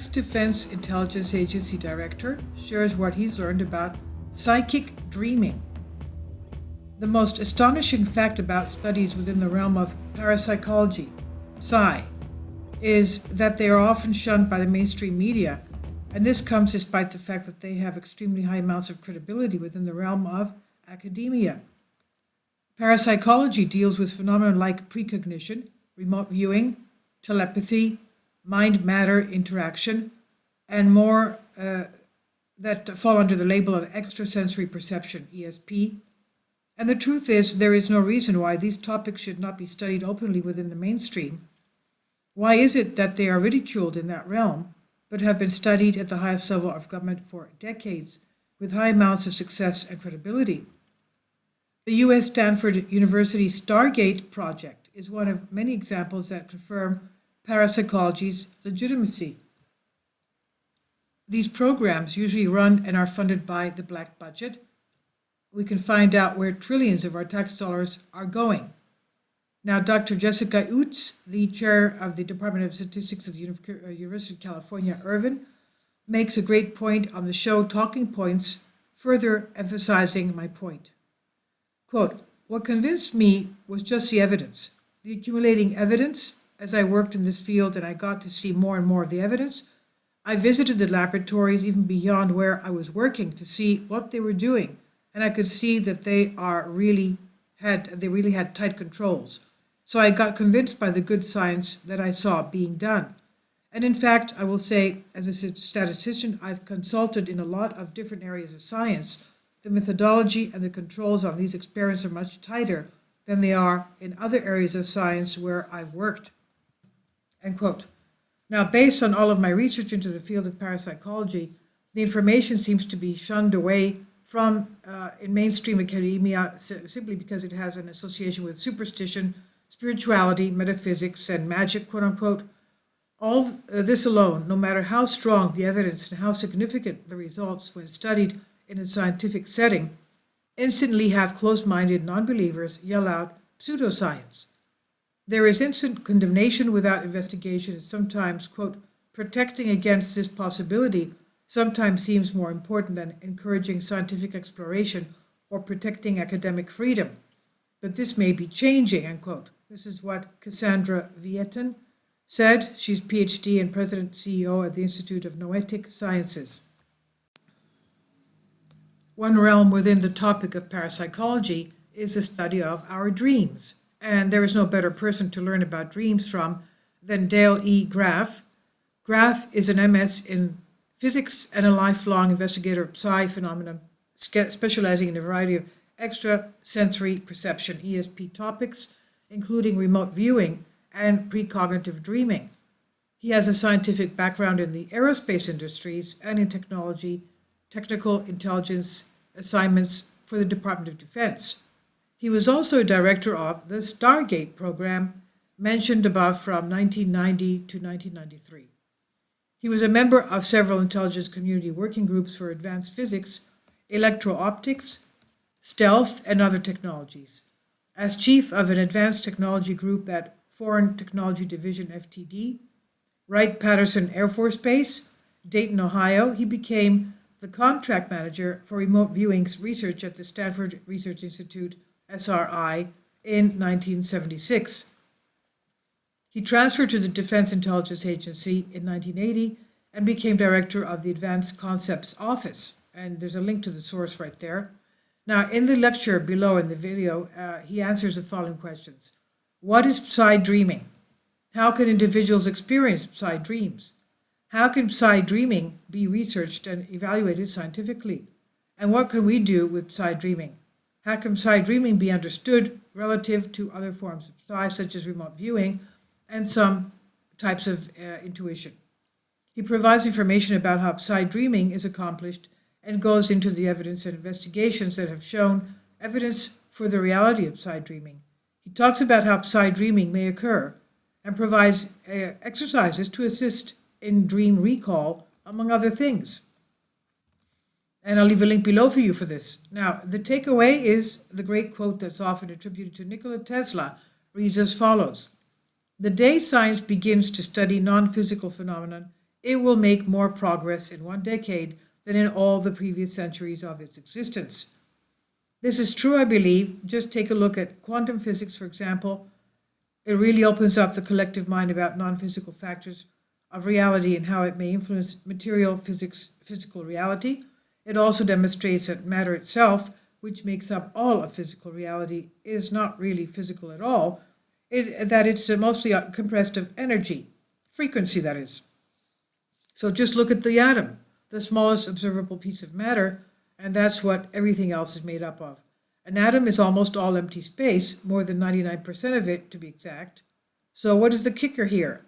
ex-Defense Intelligence Agency director shares what he's learned about psychic dreaming. The most astonishing fact about studies within the realm of parapsychology, psi, is that they are often shunned by the mainstream media, and this comes despite the fact that they have extremely high amounts of credibility within the realm of academia. Parapsychology deals with phenomena like precognition, remote viewing, telepathy, mind-matter interaction, and more that fall under the label of extrasensory perception, ESP. And the truth is, there is no reason why these topics should not be studied openly within the mainstream. Why is it that they are ridiculed in that realm, but have been studied at the highest level of government for decades, with high amounts of success and credibility? The U.S. Stanford University Stargate project is one of many examples that confirm parapsychology's legitimacy. These programs usually run and are funded by the black budget. We can find out where trillions of our tax dollars are going. Now, Dr. Jessica Utz, the chair of the Department of Statistics at the University of California, Irvine, makes a great point on the show Talking Points, further emphasizing my point. Quote, "What convinced me was just the evidence. The accumulating evidence, as I worked in this field and I got to see more and more of the evidence, I visited the laboratories even beyond where I was working to see what they were doing, and I could see that they really had tight controls. So I got convinced by the good science that I saw being done. And in fact, I will say, as a statistician, I've consulted in a lot of different areas of science. The methodology and the controls on these experiments are much tighter than they are in other areas of science where I've worked." End quote. Now, based on all of my research into the field of parapsychology, the information seems to be shunned away from in mainstream academia simply because it has an association with superstition, spirituality, metaphysics, and magic, quote unquote. All this alone, no matter how strong the evidence and how significant the results when studied in a scientific setting, instantly have closed-minded non-believers yell out pseudoscience. There is instant condemnation without investigation, and sometimes, quote, "protecting against this possibility sometimes seems more important than encouraging scientific exploration or protecting academic freedom. But this may be changing," end quote. This is what Cassandra Vietten said. She's PhD and President CEO at the Institute of Noetic Sciences. One realm within the topic of parapsychology is the study of our dreams. And there is no better person to learn about dreams from than Dale E. Graff. Graff is an MS in physics and a lifelong investigator of psi phenomena, specializing in a variety of extrasensory perception, ESP topics, including remote viewing and precognitive dreaming. He has a scientific background in the aerospace industries and in technology, technical intelligence assignments for the Department of Defense. He was also director of the Stargate program mentioned above from 1990 to 1993. He was a member of several intelligence community working groups for advanced physics, electro-optics, stealth, and other technologies. As chief of an advanced technology group at Foreign Technology Division FTD, Wright-Patterson Air Force Base, Dayton, Ohio, he became the contract manager for remote viewing research at the Stanford Research Institute, SRI, in 1976. He transferred to the Defense Intelligence Agency in 1980 and became director of the Advanced Concepts Office. And there's a link to the source right there. Now, in the lecture below in the video, he answers the following questions. What is psi dreaming? How can individuals experience psi dreams? How can psi dreaming be researched and evaluated scientifically? And what can we do with psi dreaming? How can psi dreaming be understood relative to other forms of psi, such as remote viewing and some types of intuition? He provides information about how psi dreaming is accomplished and goes into the evidence and investigations that have shown evidence for the reality of psi dreaming. He talks about how psi dreaming may occur and provides exercises to assist in dream recall, among other things. And I'll leave a link below for you for this. Now, the takeaway is the great quote that's often attributed to Nikola Tesla, reads as follows. The day science begins to study non-physical phenomena it will make more progress in 1 decade than in all the previous centuries of its existence. This is true, I believe. Just take a look at quantum physics, for example. It really opens up the collective mind about non-physical factors of reality and how it may influence material physics, physical reality. It also demonstrates that matter itself, which makes up all of physical reality, is not really physical at all, that it's mostly compressed of energy, frequency that is. So just look at the atom, the smallest observable piece of matter, and that's what everything else is made up of. An atom is almost all empty space, more than 99% of it to be exact. So what is the kicker here?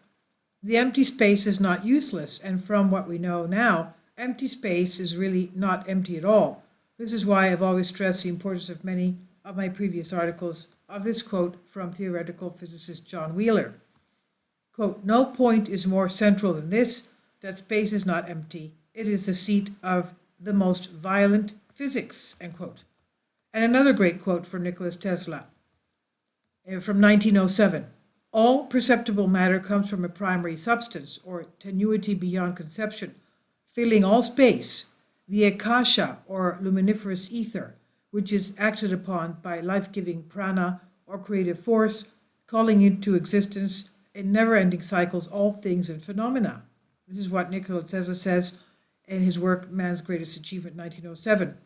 The empty space is not useless, and from what we know now, empty space is really not empty at all. This is why I've always stressed the importance of many of my previous articles of this quote from theoretical physicist John Wheeler. Quote, "No point is more central than this, that space is not empty. It is the seat of the most violent physics," end quote. And another great quote from Nikola Tesla from 1907. "All perceptible matter comes from a primary substance, or tenuity beyond conception, filling all space, the akasha, or luminiferous ether, which is acted upon by life-giving prana, or creative force, calling into existence in never-ending cycles all things and phenomena." This is what Nikola Tesla says in his work, Man's Greatest Achievement, 1907.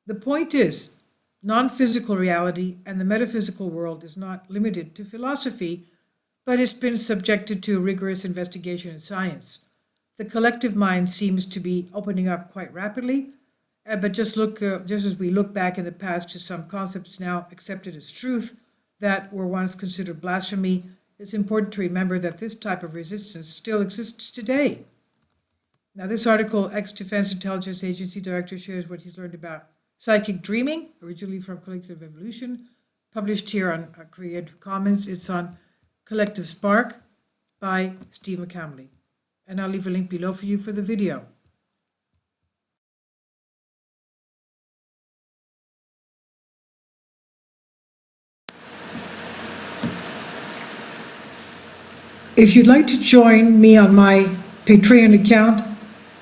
The point is, non-physical reality and the metaphysical world is not limited to philosophy, but it's been subjected to rigorous investigation in science. The collective mind seems to be opening up quite rapidly, but just as we look back in the past to some concepts now accepted as truth that were once considered blasphemy, it's important to remember that this type of resistance still exists today. Now, this article, ex-Defense Intelligence Agency Director shares what he's learned about psychic dreaming, originally from Collective Evolution, published here on Creative Commons. It's on Collective Spark by Steve McCamley. And I'll leave a link below for you for the video. If you'd like to join me on my Patreon account,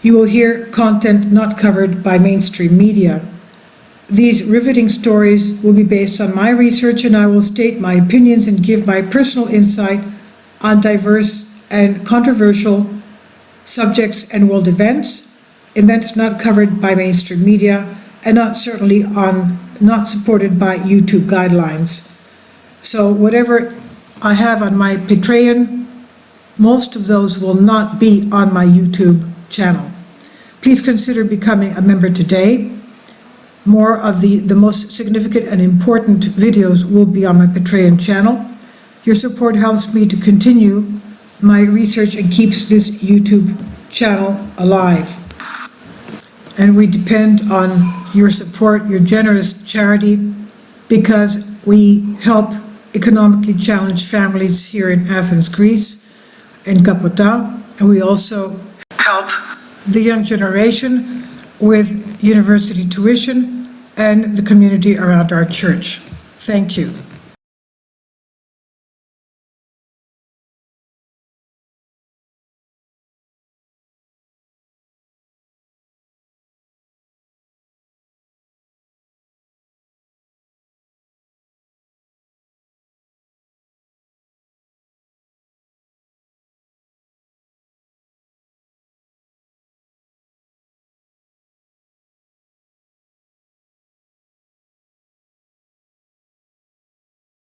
you will hear content not covered by mainstream media. These riveting stories will be based on my research, and I will state my opinions and give my personal insight on diverse and controversial subjects and world events not covered by mainstream media, and not supported by YouTube guidelines. So whatever I have on my Patreon, most of those will not be on my YouTube channel. Please consider becoming a member today. More of the most significant and important videos will be on my Patreon channel. Your support helps me to continue my research and keeps this YouTube channel alive. And we depend on your support, your generous charity, because we help economically challenged families here in Athens, Greece, in Kapota, and we also help the young generation with university tuition and the community around our church. Thank you.